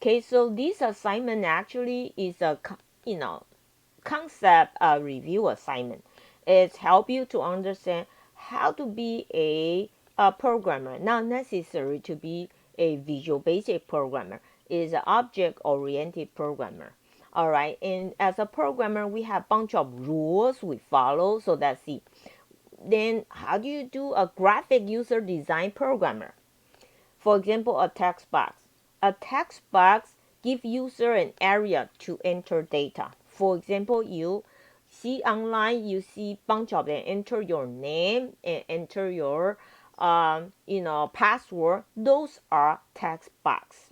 Okay, so this assignment actually is a concept review assignment. It help you to understand how to be a programmer, not necessary to be a Visual Basic programmer. It is an object-oriented programmer. All right, and as a programmer, we have a bunch of rules we follow. So that's the then how do you do a graphic user design programmer? For example, a text box. A text box gives user an area to enter data. For example, you see online, you see bunch of them. Enter your name and enter your password. Those are text box.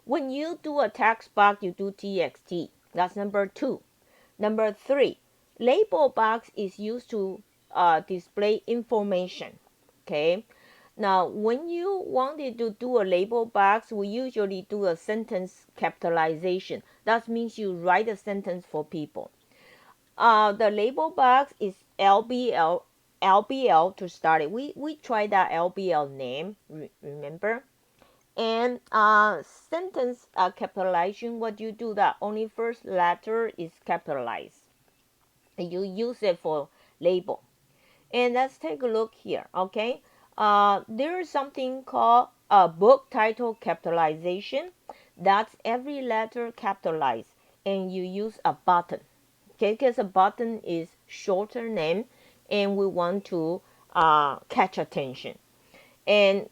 When you do a text box, you do txt. That's number 2. Number 3, label box is used to display information. Okay. Now, when you wanted to do a label box, we usually do a sentence capitalization. That means you write a sentence for people. The label box is LBL to start it. We tried that LBL name, remember? And sentence capitalization, what you do that only first letter is capitalized. You use it for label. And let's take a look here, okay? There is something called a book title capitalization. That's every letter capitalized, and you use a button, okay? Because a button is shorter name, and we want to catch attention. And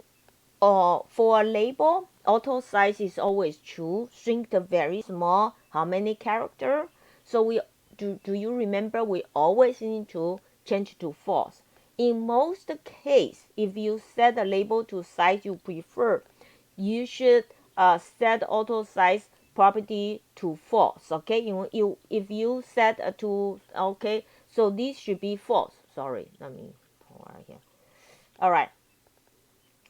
for a label, AutoSize is always true. Shrink the very small. How many character? So we do you remember we always need to change to false. In most case, if you set a label to size you prefer, you should set AutoSize property to false. Okay, if you set to okay, so this should be false. Sorry, let me pull out here. All right.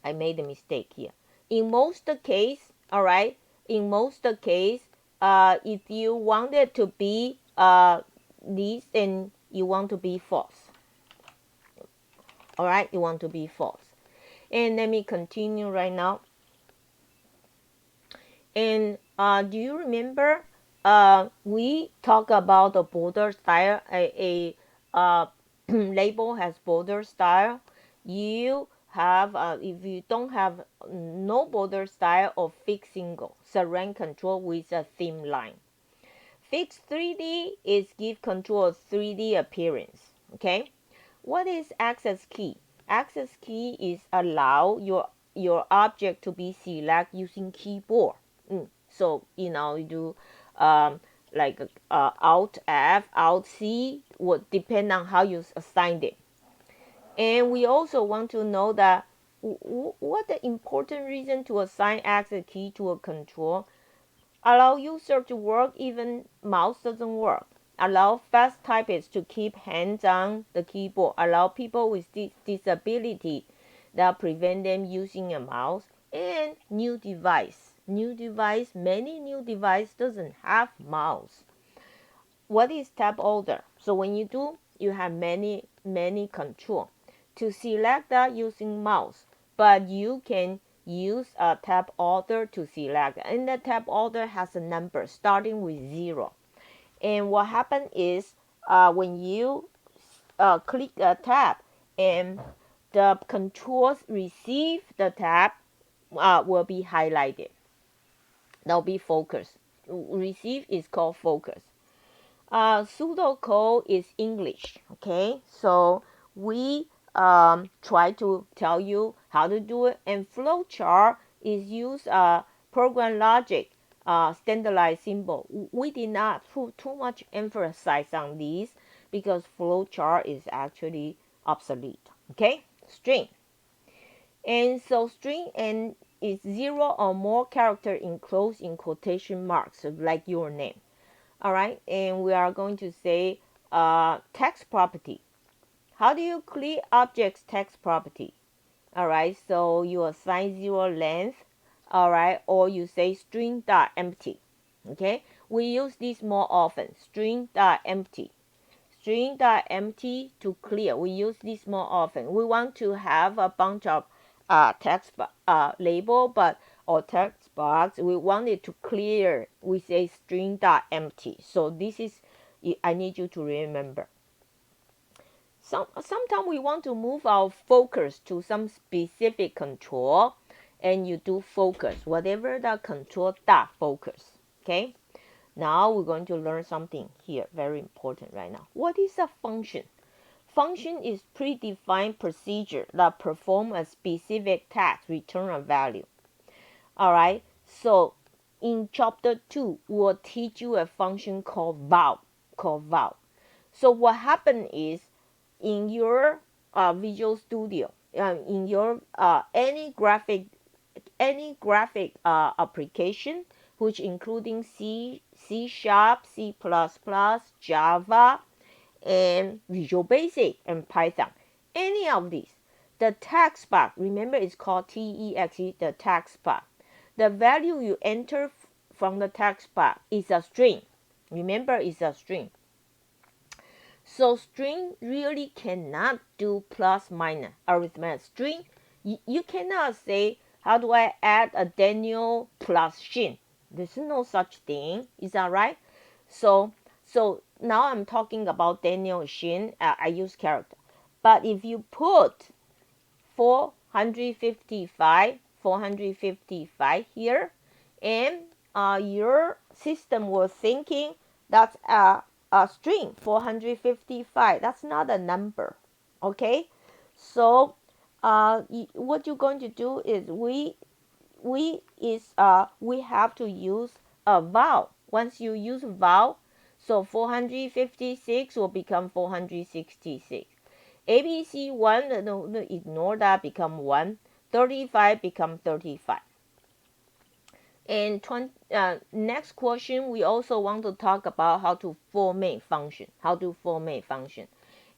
I made a mistake here. In most case, all right, in most case, if you want it to be this, then you want to be false. All right, you want to be false. And let me continue right now. And do you remember we talk about the border style? Label has border style. You have if you don't have no border style or fixed single surround control with a theme line. Fixed 3D is give control of 3D appearance. Okay, what is access key? Access key is allow your object to be select using keyboard. So you do like Alt F, Alt C would depend on how you assigned it. And we also want to know that what the important reason to assign access key to a control. Allow user to work even mouse doesn't work. Allow fast typists to keep hands on the keyboard. Allow people with disability that prevent them using a mouse. And new device. Many new device doesn't have mouse. What is tab order? So when you do, you have many control. To select that using mouse, but you can use a tab order to select. And the tab order has a number starting with 0. And what happens is when you click a tab and the controls receive the tab will be highlighted. That'll be focus. Receive is called focus. Pseudocode is English. Okay, so we try to tell you how to do it. And flowchart is use program logic, standardized symbol. We did not put too much emphasis on these because flowchart is actually obsolete. Okay, string. And so string and is 0 or more character enclosed in quotation marks, like your name. All right, and we are going to say text property. How do you clear objects text property? All right, so you assign 0 length, all right, or you say string dot empty. Okay, we use this more often. String dot empty. String dot empty to clear. We use this more often. We want to have a bunch of text label, but or text box, we want it to clear with a string.empty. So this is, I need you to remember. Sometimes we want to move our focus to some specific control, and you do focus, whatever the control dot focus. Okay. Now we're going to learn something here, very important right now. What is a function? Function is predefined procedure that perform a specific task, return a value. All right. So in chapter 2, we'll teach you a function called val. So what happened is, in your Visual Studio, in your any graphic application, which including C Sharp, C++, Java, and Visual Basic and Python, any of these, the text box, remember it's called text, the text box. The value you enter from the text box is a string. Remember, it's a string. So string really cannot do plus minus arithmetic. String, you cannot say, how do I add a Daniel plus Shin? There's no such thing. Is that right? So now I'm talking about Daniel Shin. I use character. But if you put 455 here, and your system was thinking that's a string 455. That's not a number. Okay, so what you're going to do is we have to use a val. Once you use val, so 456 will become 466. ABC 1, no, ignore that, become 1. 35 become 35. And next question, we also want to talk about how to format function.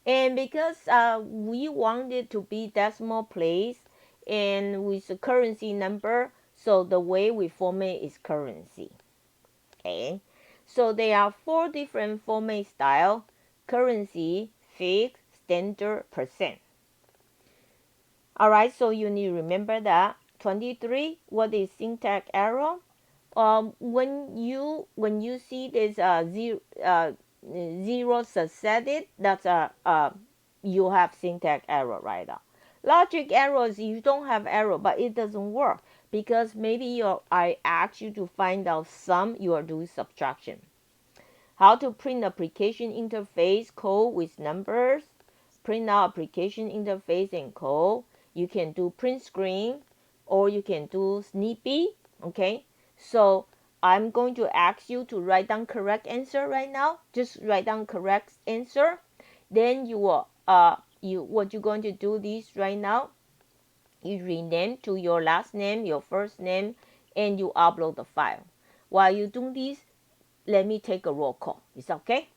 And because we want it to be decimal place and with a currency number, so the way we format is currency. Okay, so there are 4 different format style: currency, fixed, standard, percent. All right, so you need to remember that. 23, what is syntax error? When you see this zero succeeded, that's you have syntax error right now. Logic errors, you don't have error, but it doesn't work because maybe I asked you to find out sum, you are doing subtraction. How to print application interface code with numbers. Print out application interface and code. You can do print screen, or you can do snippy. Okay, so I'm going to ask you to write down correct answer right now. Just write down correct answer. Then you will what you're going to do this right now, you rename to your last name, your first name, and you upload the file. While you do this, let me take a roll call. Is that okay?